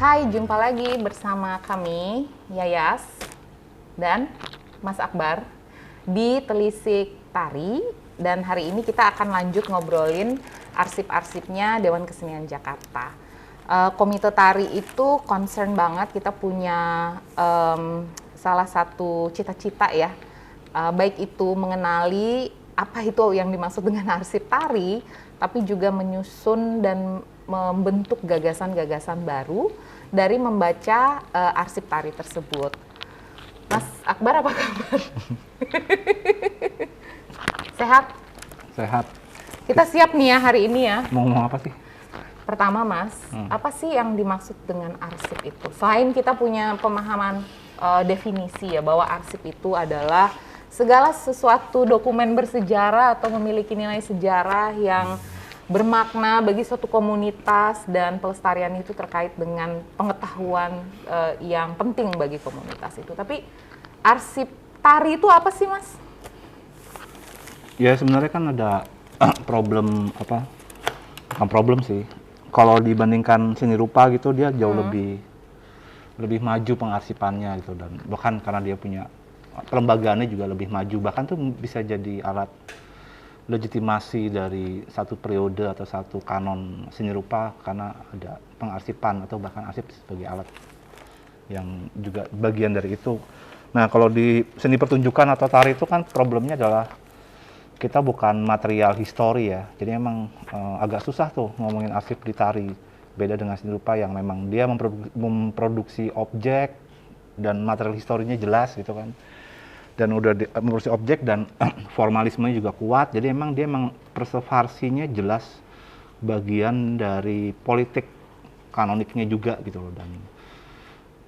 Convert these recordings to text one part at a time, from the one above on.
Hai, jumpa lagi bersama kami, Yayas dan Mas Akbar di Telisik Tari. Dan hari ini kita akan lanjut ngobrolin arsip-arsipnya Dewan Kesenian Jakarta. Komite Tari itu concern banget, kita punya salah satu cita-cita ya, baik itu mengenali apa itu yang dimaksud dengan arsip tari, tapi juga menyusun dan membentuk gagasan-gagasan baru dari membaca arsip tari tersebut. Mas Akbar, apa kabar? Sehat? Sehat. Kita siap nih ya hari ini ya. Mau ngomong apa sih? Pertama Mas, apa sih yang dimaksud dengan arsip itu? Selain kita punya pemahaman definisi ya, bahwa arsip itu adalah segala sesuatu dokumen bersejarah atau memiliki nilai sejarah yang bermakna bagi suatu komunitas, dan pelestarian itu terkait dengan pengetahuan yang penting bagi komunitas itu. Tapi arsip tari itu apa sih Mas? Ya sebenarnya kan ada problem apa? Bukan problem sih. Kalau dibandingkan seni rupa gitu, dia jauh lebih maju pengarsipannya gitu, dan bahkan karena dia punya pelembagaannya juga lebih maju, bahkan tuh bisa jadi alat legitimasi dari satu periode atau satu kanon seni rupa karena ada pengarsipan atau bahkan arsip sebagai alat yang juga bagian dari itu. Nah, kalau di seni pertunjukan atau tari itu kan problemnya adalah kita bukan material histori ya, jadi emang agak susah tuh ngomongin arsip di tari. Beda dengan seni rupa yang memang dia memproduksi objek dan material historinya jelas gitu kan, dan udah memproduksi objek dan formalismenya juga kuat, jadi emang dia preservasinya jelas bagian dari politik kanoniknya juga gitu loh,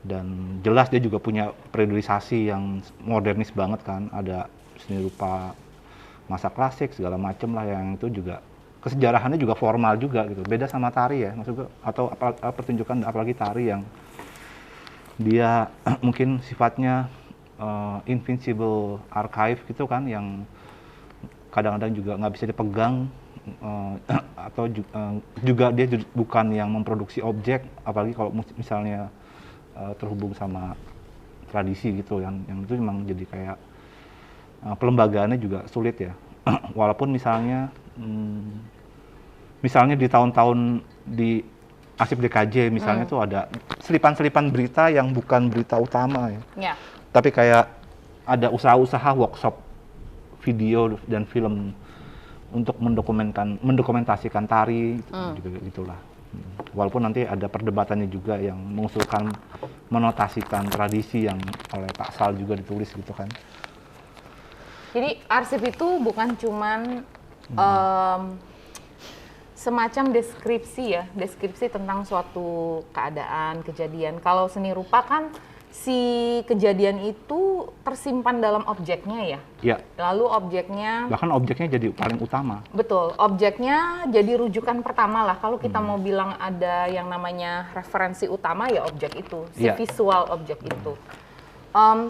dan jelas dia juga punya periodisasi yang modernis banget kan, ada seni rupa masa klasik segala macem lah yang itu juga kesejarahannya juga formal juga gitu, beda sama tari ya maksudnya, atau pertunjukan apalagi tari yang dia mungkin sifatnya invincible archive gitu kan, yang kadang-kadang juga nggak bisa dipegang, atau juga dia bukan yang memproduksi objek, apalagi kalau misalnya terhubung sama tradisi gitu, yang itu memang jadi kayak pelembagaannya juga sulit ya. Walaupun misalnya di tahun-tahun di arsip DKJ misalnya tuh ada selipan-selipan berita yang bukan berita utama ya. Ya. Tapi kayak ada usaha-usaha workshop video dan film untuk mendokumentasikan tari gitulah. Walaupun nanti ada perdebatannya juga yang mengusulkan menotasikan tradisi yang oleh Pak Sal juga ditulis gitu kan. Jadi arsip itu bukan cuman semacam deskripsi tentang suatu keadaan, kejadian. Kalau seni rupa kan si kejadian itu tersimpan dalam objeknya ya. Iya. Lalu objeknya, bahkan objeknya jadi paling utama. Betul, objeknya jadi rujukan pertama lah. Kalau kita mau bilang ada yang namanya referensi utama ya objek itu, si visual objek itu.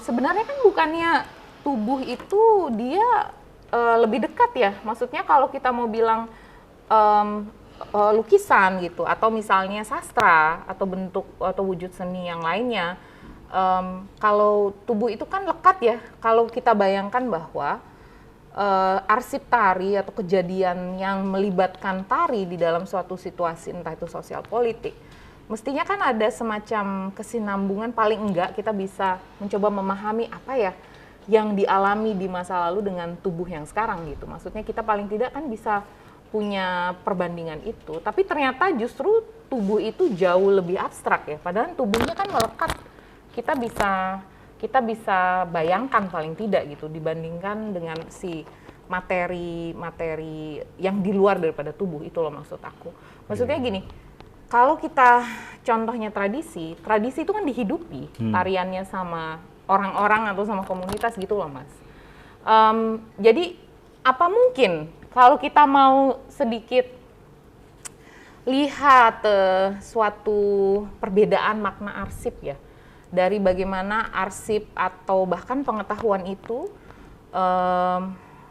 Sebenarnya kan bukannya tubuh itu dia lebih dekat ya. Maksudnya kalau kita mau bilang lukisan gitu, atau misalnya sastra atau bentuk atau wujud seni yang lainnya, kalau tubuh itu kan lekat ya. Kalau kita bayangkan bahwa arsip tari atau kejadian yang melibatkan tari di dalam suatu situasi, entah itu sosial politik, mestinya kan ada semacam kesinambungan, paling enggak kita bisa mencoba memahami apa ya yang dialami di masa lalu dengan tubuh yang sekarang gitu. Maksudnya kita paling tidak kan bisa punya perbandingan itu, tapi ternyata justru tubuh itu jauh lebih abstrak ya, padahal tubuhnya kan melekat. Kita bisa bayangkan paling tidak gitu, dibandingkan dengan si materi yang di luar daripada tubuh itu loh maksud aku. Maksudnya gini, kalau kita contohnya tradisi itu kan dihidupi tariannya sama orang-orang atau sama komunitas gitu loh Mas. Jadi apa mungkin kalau kita mau sedikit lihat suatu perbedaan makna arsip ya, dari bagaimana arsip atau bahkan pengetahuan itu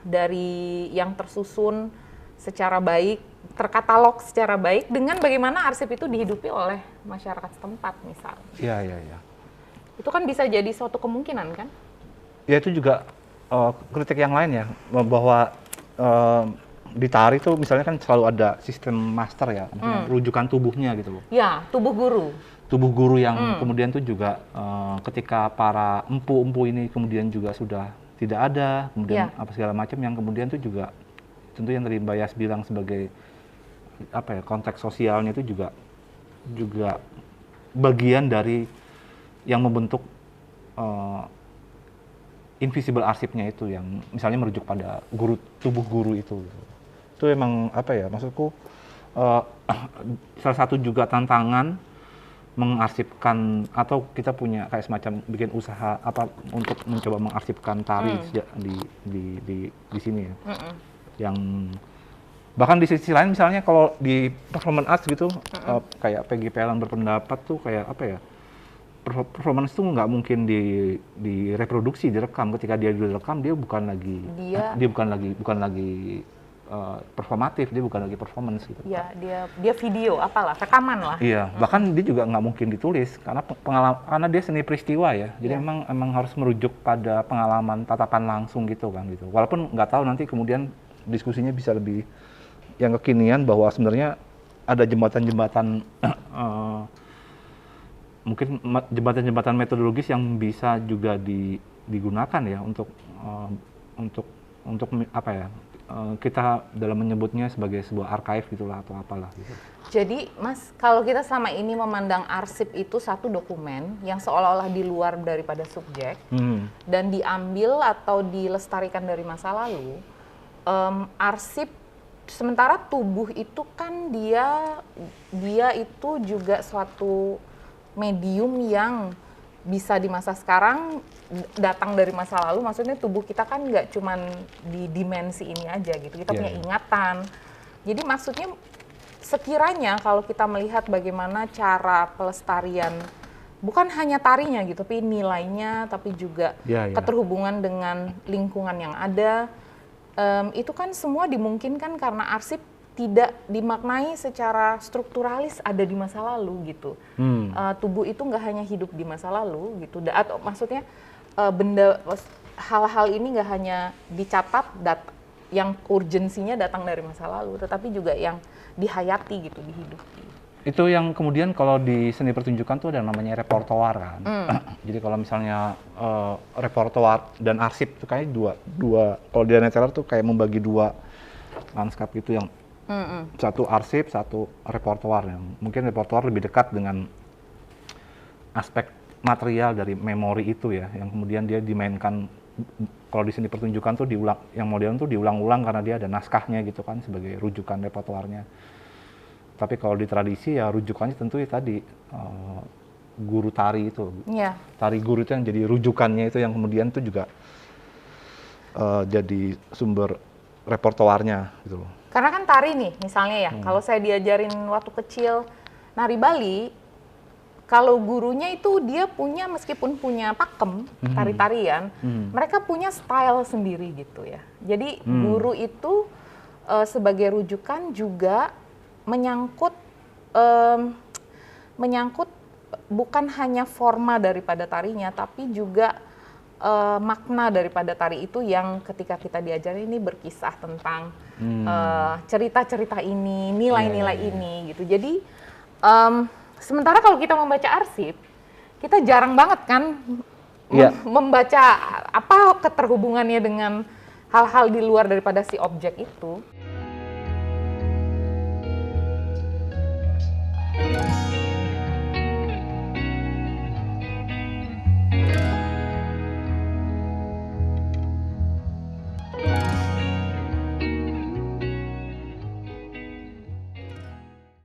dari yang tersusun secara baik terkatalog secara baik dengan bagaimana arsip itu dihidupi oleh masyarakat setempat misalnya. Iya, iya, iya. Itu kan bisa jadi suatu kemungkinan kan? Ya itu juga kritik yang lain ya, bahwa di tari tuh misalnya kan selalu ada sistem master ya, maksudnya rujukan tubuhnya gitu loh. Ya, tubuh guru. Tubuh guru yang kemudian tuh juga ketika para empu-empu ini kemudian juga sudah tidak ada, kemudian apa segala macam yang kemudian tuh juga tentu yang tadi Mbak Yas bilang sebagai apa ya, konteks sosialnya itu juga bagian dari yang membentuk invisible arsipnya itu, yang misalnya merujuk pada tubuh guru itu. Itu emang apa ya, maksudku salah satu juga tantangan mengarsipkan, atau kita punya kayak semacam bikin usaha apa untuk mencoba mengarsipkan tari di sini ya. Yang bahkan di sisi lain misalnya kalau di performance arts gitu, kayak Peggy Pelan berpendapat tuh kayak apa ya, performance tuh nggak mungkin direproduksi, direkam. Ketika dia direkam dia bukan lagi performatif, dia bukan lagi performance gitu. Iya, dia video apalah, rekaman lah. Iya, bahkan dia juga nggak mungkin ditulis karena dia seni peristiwa ya. Jadi emang harus merujuk pada pengalaman tatapan langsung gitu kan gitu. Walaupun nggak tahu nanti kemudian diskusinya bisa lebih yang kekinian bahwa sebenarnya ada jembatan-jembatan mungkin jembatan-jembatan metodologis yang bisa juga digunakan ya untuk apa ya, kita dalam menyebutnya sebagai sebuah archive gitulah atau apalah gitu. Jadi Mas, kalau kita selama ini memandang arsip itu satu dokumen yang seolah-olah di luar daripada subjek dan diambil atau dilestarikan dari masa lalu, arsip, sementara tubuh itu kan dia itu juga suatu medium yang bisa di masa sekarang datang dari masa lalu. Maksudnya tubuh kita kan nggak cuman di dimensi ini aja gitu, kita punya ingatan. Jadi maksudnya sekiranya kalau kita melihat bagaimana cara pelestarian bukan hanya tarinya gitu, tapi nilainya, tapi juga keterhubungan dengan lingkungan yang ada, itu kan semua dimungkinkan karena arsip tidak dimaknai secara strukturalis ada di masa lalu gitu. Tubuh itu nggak hanya hidup di masa lalu gitu, atau maksudnya hal-hal ini nggak hanya dicatat yang urgensinya datang dari masa lalu, tetapi juga yang dihayati gitu, dihidupi. Itu yang kemudian kalau di seni pertunjukan tuh ada namanya repertoar kan. Jadi kalau misalnya repertoar dan arsip itu kayak dua kalau di Netherlands tuh kayak membagi dua lanskap gitu, yang satu arsip, satu repertoar. Yang mungkin repertoar lebih dekat dengan aspek material dari memori itu ya, yang kemudian dia dimainkan. Kalau di seni pertunjukan tuh yang modern tuh diulang-ulang karena dia ada naskahnya gitu kan sebagai rujukan repertoarnya. Tapi kalau di tradisi ya rujukannya tentu ya tadi guru tari itu. Tari guru itu yang jadi rujukannya, itu yang kemudian tuh juga jadi sumber repertoarnya gitu loh. Karena kan tari nih, misalnya ya, kalau saya diajarin waktu kecil nari Bali, kalau gurunya itu dia punya, meskipun punya pakem, tari-tarian, mereka punya style sendiri gitu ya. Jadi guru itu sebagai rujukan juga menyangkut bukan hanya forma daripada tarinya, tapi juga makna daripada tari itu yang ketika kita diajari ini berkisah tentang cerita-cerita ini, nilai-nilai ini gitu. Jadi sementara kalau kita membaca arsip, kita jarang banget kan membaca apa keterhubungannya dengan hal-hal di luar daripada si objek itu.